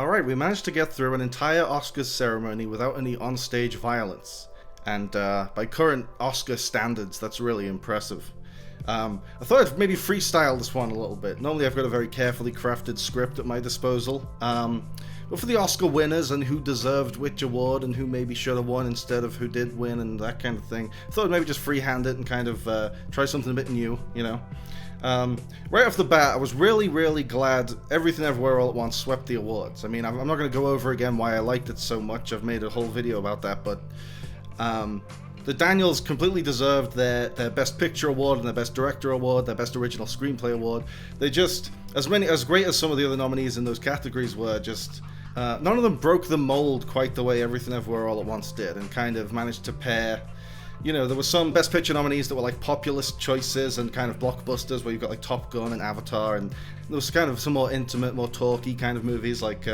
Alright, we managed to get through an entire Oscars ceremony without any onstage violence. And by current Oscar standards, that's really impressive. I thought I'd maybe freestyle this one a little bit. Normally I've got a very carefully crafted script at my disposal. But for the Oscar winners and who deserved which award and who maybe should have won instead of who did win and that kind of thing, I thought I'd maybe just freehand it and kind of try something a bit new, you know. Right off the bat, I was really glad Everything Everywhere All at Once swept the awards. I mean, I'm not going to go over again why I liked it so much. I've made a whole video about that, but the Daniels completely deserved their Best Picture award and their Best Director award, their Best Original Screenplay award. They just, as great as some of the other nominees in those categories were, just none of them broke the mold quite the way Everything Everywhere All at Once did, and kind of managed to pair. You know, there were some Best Picture nominees that were like populist choices and kind of blockbusters where you've got like Top Gun and Avatar, and there was kind of some more intimate, more talky kind of movies like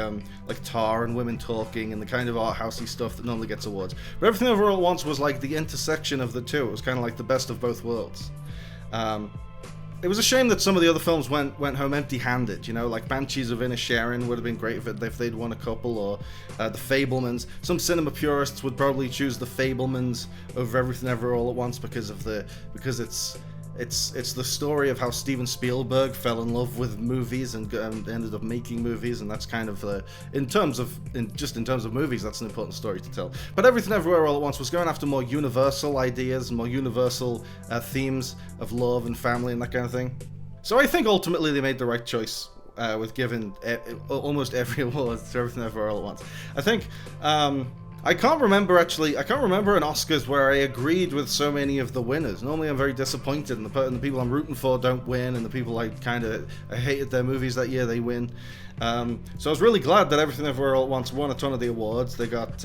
Tar and Women Talking and the kind of art housey stuff that normally gets awards. But Everything Everywhere All at Once was like the intersection of the two. It was kind of like the best of both worlds. It was a shame that some of the other films went home empty-handed, you know, like Banshees of Inisherin would have been great if they'd won a couple, or The Fabelmans. Some cinema purists would probably choose The Fabelmans over Everything Everywhere All at Once because it's the story of how Steven Spielberg fell in love with movies and ended up making movies, and that's kind of in terms of movies, that's an important story to tell. But Everything Everywhere All at Once was going after more universal ideas and more universal themes of love and family and that kind of thing. So I think ultimately they made the right choice with giving almost every award to Everything Everywhere All at Once. I think. I can't remember an Oscars where I agreed with so many of the winners. Normally I'm very disappointed, and the people I'm rooting for don't win, and the people I hated their movies that year, they win. So I was really glad that Everything Everywhere All at Once won a ton of the awards. They got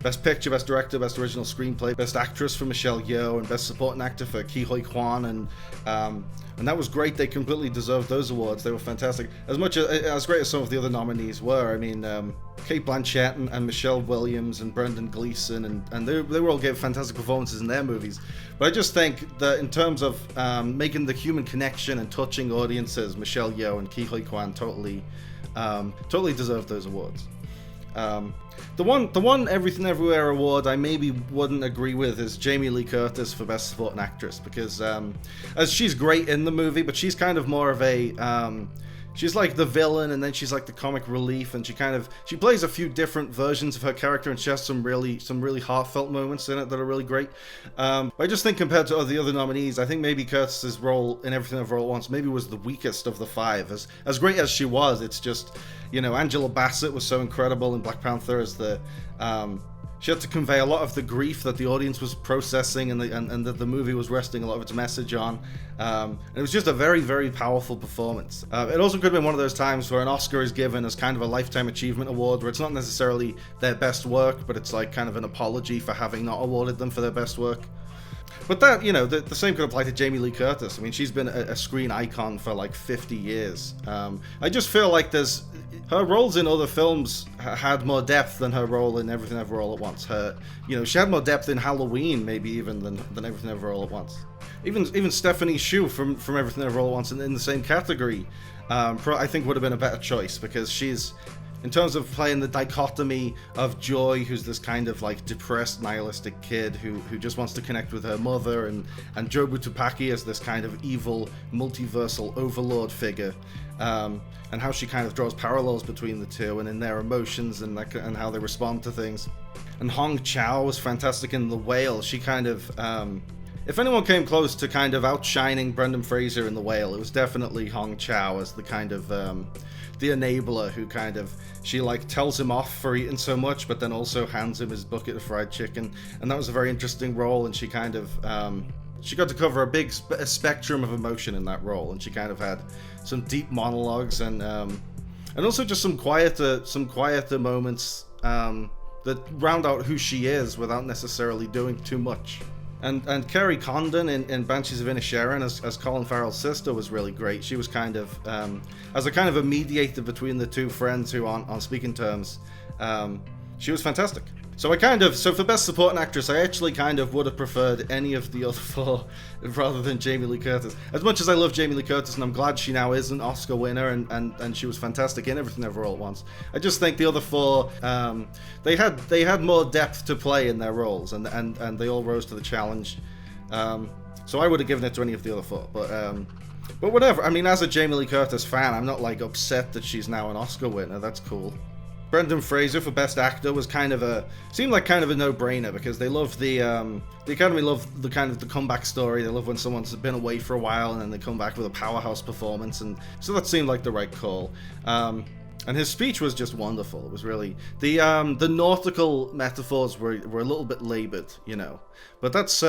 Best Picture, Best Director, Best Original Screenplay, Best Actress for Michelle Yeoh, and Best Supporting Actor for Ke Huy Quan, and that was great. They completely deserved those awards. They were fantastic. As great as some of the other nominees were, I mean, Cate Blanchett and Michelle Williams and Brendan Gleeson, and they were all gave fantastic performances in their movies. But I just think that in terms of making the human connection and touching audiences, Michelle Yeoh and Ke Huy Quan totally deserved those awards. The one Everything Everywhere award I maybe wouldn't agree with is Jamie Lee Curtis for Best Supporting Actress, because as she's great in the movie, but she's kind of more of a she's like the villain, and then she's like the comic relief, and she plays a few different versions of her character, and she has some really heartfelt moments in it that are really great. I just think compared to the other nominees, I think maybe Curtis's role in Everything Everywhere All at Once maybe was the weakest of the five. As great as she was, it's just, you know, Angela Bassett was so incredible in Black Panther as she had to convey a lot of the grief that the audience was processing, and that the movie was resting a lot of its message on. And it was just a very powerful performance. It also could have been one of those times where an Oscar is given as kind of a Lifetime Achievement Award, where it's not necessarily their best work, but it's like kind of an apology for having not awarded them for their best work. But that, you know, the same could apply to Jamie Lee Curtis. I mean, she's been a screen icon for like 50 years. I just feel like her roles in other films had more depth than her role in Everything Everywhere All at Once. She had more depth in Halloween, maybe even than Everything Everywhere All at Once. Even Stephanie Hsu from Everything Everywhere All at Once in the same category, I think would have been a better choice, because she's, in terms of playing the dichotomy of Joy, who's this kind of like depressed, nihilistic kid who just wants to connect with her mother, and Jobu Tupaki as this kind of evil, multiversal overlord figure, and how she kind of draws parallels between the two and in their emotions and how they respond to things. And Hong Chow was fantastic in The Whale. She kind of, if anyone came close to kind of outshining Brendan Fraser in The Whale, it was definitely Hong Chow as the kind of the enabler who kind of, she like tells him off for eating so much, but then also hands him his bucket of fried chicken, and that was a very interesting role. And she kind of she got to cover a spectrum of emotion in that role, and she kind of had some deep monologues and also just some quieter moments that round out who she is without necessarily doing too much. And Kerry Condon in Banshees of Inisherin as Colin Farrell's sister was really great. She was kind of, as a kind of a mediator between the two friends who aren't on speaking terms, she was fantastic. So for Best Supporting Actress, I actually kind of would have preferred any of the other four rather than Jamie Lee Curtis. As much as I love Jamie Lee Curtis, and I'm glad she now is an Oscar winner, and she was fantastic in Everything Everywhere All at Once, I just think the other four, they had more depth to play in their roles, and they all rose to the challenge. So I would have given it to any of the other four, but whatever. I mean, as a Jamie Lee Curtis fan, I'm not like upset that she's now an Oscar winner. That's cool. Brendan Fraser for Best Actor was seemed like kind of a no-brainer, because they love the Academy love the kind of the comeback story. They love when someone's been away for a while and then they come back with a powerhouse performance, and so that seemed like the right call. And his speech was just wonderful. It was really the nautical metaphors were a little bit labored, but that's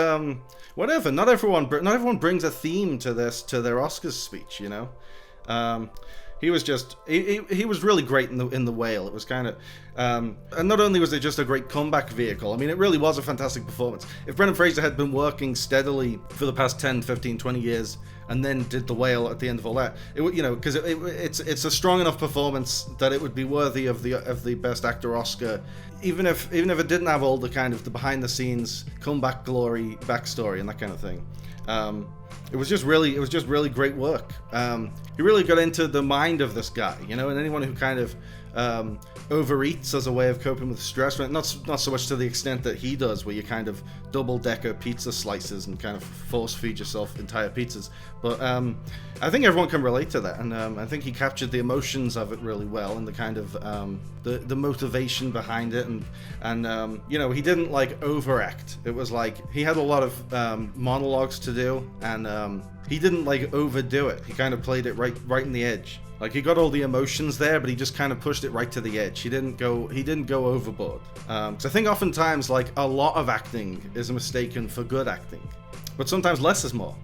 whatever. Not everyone brings a theme to their Oscars speech, He was just he was really great in the Whale. It was kind of and not only was it just a great comeback vehicle, I mean, it really was a fantastic performance. If Brendan Fraser had been working steadily for the past 10, 15, 20 years and then did the Whale at the end of all that, it would, because it's a strong enough performance that it would be worthy of the Best Actor Oscar, even if it didn't have all the kind of the behind the scenes comeback glory backstory and that kind of thing. It was just really great work. He really got into the mind of this guy, and anyone who kind of overeats as a way of coping with stress, not so much to the extent that he does, where you kind of double-decker pizza slices and kind of force-feed yourself entire pizzas. But I think everyone can relate to that, and I think he captured the emotions of it really well, and the kind of the motivation behind it, and he didn't like overact. It was like he had a lot of monologues to do, and he didn't like overdo it. He kind of played it right in the edge. Like, he got all the emotions there, but he just kind of pushed it right to the edge. He didn't go overboard. So I think oftentimes, like, a lot of acting is mistaken for good acting, but sometimes less is more.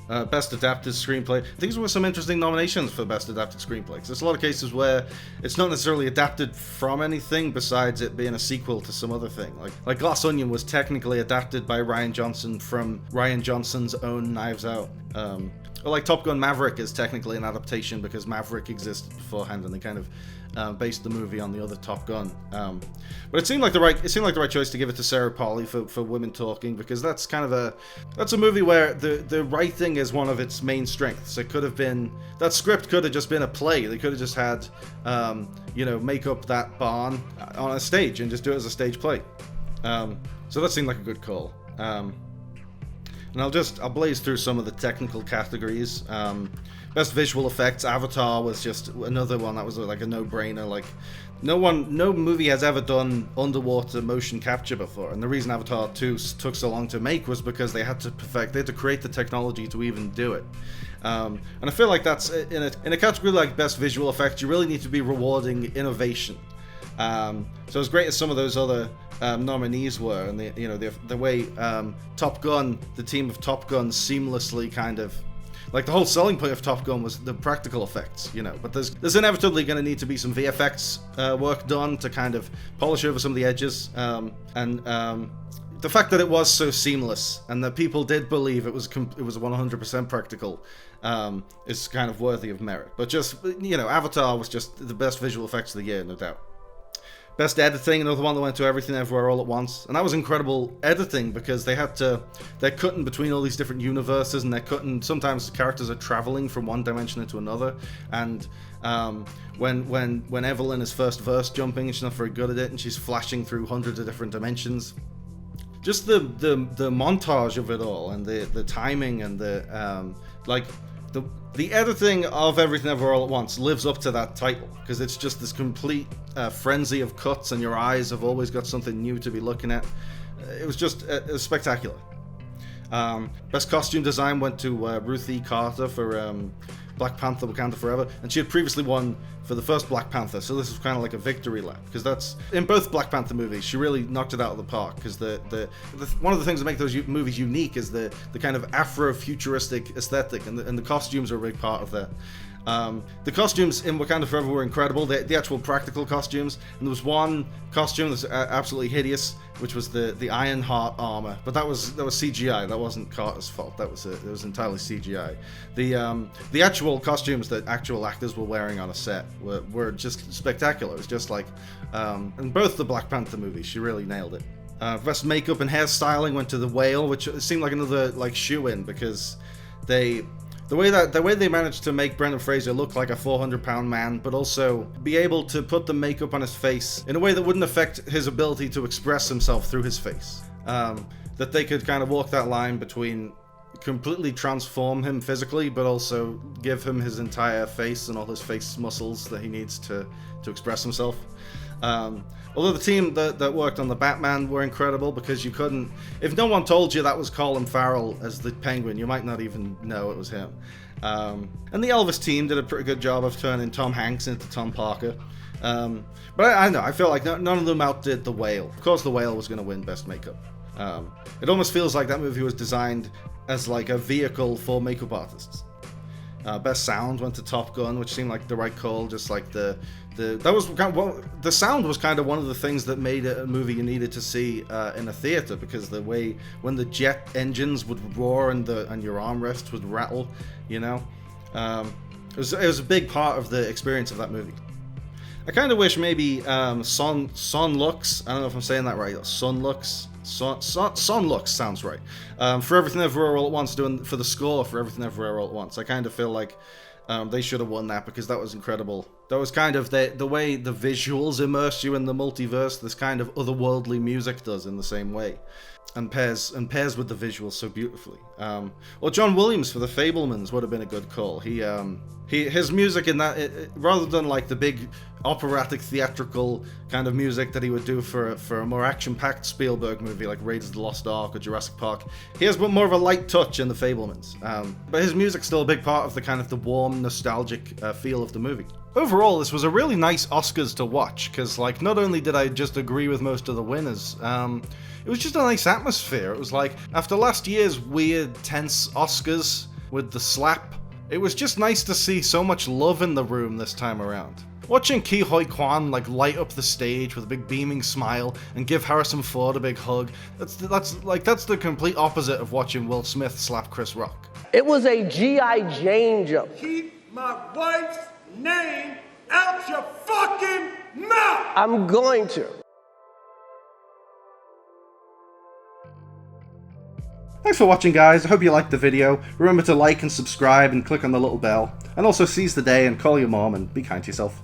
Best Adapted Screenplay. I think there were some interesting nominations for Best Adapted Screenplay, because there's a lot of cases where it's not necessarily adapted from anything besides it being a sequel to some other thing. Like Glass Onion was technically adapted by Rian Johnson from Rian Johnson's own Knives Out. Or like Top Gun Maverick is technically an adaptation because Maverick existed beforehand, and they kind of based the movie on the other Top Gun. But it seemed like the right choice to give it to Sarah Polley for Women Talking, because that's a movie where the writing is one of its main strengths. It could have been, that script could have just been a play. They could have just had make up that barn on a stage and just do it as a stage play. So that seemed like a good call. And I'll blaze through some of the technical categories. Best visual effects, Avatar was just another one that was like a no-brainer. Like, no movie has ever done underwater motion capture before, and the reason Avatar 2 took so long to make was because they had to create the technology to even do it. And I feel like that's in a category like best visual effects, you really need to be rewarding innovation. So as great as some of those other nominees were, and the way Top Gun, the team of Top Gun seamlessly kind of, like, the whole selling point of Top Gun was the practical effects, but there's inevitably going to need to be some VFX work done to kind of polish over some of the edges, and the fact that it was so seamless and that people did believe it was 100% practical is kind of worthy of merit. But just, Avatar was just the best visual effects of the year, no doubt. Best editing, another one that went to Everything Everywhere All at Once, and that was incredible editing, because they're cutting between all these different universes, and sometimes the characters are traveling from one dimension into another, and when Evelyn is first verse jumping, she's not very good at it, and she's flashing through hundreds of different dimensions. Just the montage of it all, and the timing, and the editing of Everything Everywhere All at Once lives up to that title, because it's just this complete frenzy of cuts, and your eyes have always got something new to be looking at. It was spectacular. Best costume design went to Ruth E. Carter for Black Panther: Wakanda Forever, and she had previously won for the first Black Panther, so this was kind of like a victory lap, because that's, in both Black Panther movies, she really knocked it out of the park, because one of the things that make those movies unique is the kind of Afro-futuristic aesthetic, and the costumes are a big part of that. The costumes in Wakanda Forever were incredible, the actual practical costumes, and there was one costume that's absolutely hideous, which was the Iron Heart armor, but that was CGI. That wasn't Carter's fault. It was entirely CGI. The actual costumes that actual actors were wearing on a set were just spectacular. It was just like in both the Black Panther movies, she really nailed it. Best makeup and hairstyling went to the Whale, which seemed like another like shoe-in, because the way they managed to make Brendan Fraser look like a 400-pound man, but also be able to put the makeup on his face in a way that wouldn't affect his ability to express himself through his face. That they could kind of walk that line between completely transform him physically, but also give him his entire face and all his face muscles that he needs to express himself. Although the team that worked on the Batman were incredible, because you couldn't, if no one told you that was Colin Farrell as the Penguin, you might not even know it was him. And the Elvis team did a pretty good job of turning Tom Hanks into Tom Parker. But I know, I feel like none of them outdid The Whale. Of course The Whale was going to win Best Makeup. It almost feels like that movie was designed as like a vehicle for makeup artists. Best sound went to Top Gun, which seemed like the right call. Just like the sound was kind of one of the things that made it a movie you needed to see in a theater, because the way when the jet engines would roar and your armrests would rattle, you know, it was a big part of the experience of that movie. I kind of wish maybe Son Lux, I don't know if I'm saying that right, Son Lux sounds right. For Everything Everywhere All at Once, doing for the score for Everything Everywhere All at Once. I kind of feel like they should have won that, because that was incredible. That was kind of the way the visuals immerse you in the multiverse. This kind of otherworldly music does in the same way, and pairs with the visuals so beautifully. Or John Williams for The Fabelmans would have been a good call. His music in that, rather than like the big operatic theatrical kind of music that he would do for a more action-packed Spielberg movie like Raiders of the Lost Ark or Jurassic Park, he has more of a light touch in The Fabelmans. But his music's still a big part of the kind of the warm, nostalgic feel of the movie. Overall, this was a really nice Oscars to watch, because like not only did I just agree with most of the winners, it was just a nice atmosphere. It was like, after last year's weird, tense Oscars with the slap, it was just nice to see so much love in the room this time around. Watching Ke Huy Quan like light up the stage with a big beaming smile and give Harrison Ford a big hug, that's the complete opposite of watching Will Smith slap Chris Rock. It was a G.I. Jane jump. Keep my wife's name out your fucking mouth! I'm going to. Thanks for watching, guys. I hope you liked the video. Remember to like and subscribe and click on the little bell. And also seize the day and call your mom and be kind to yourself.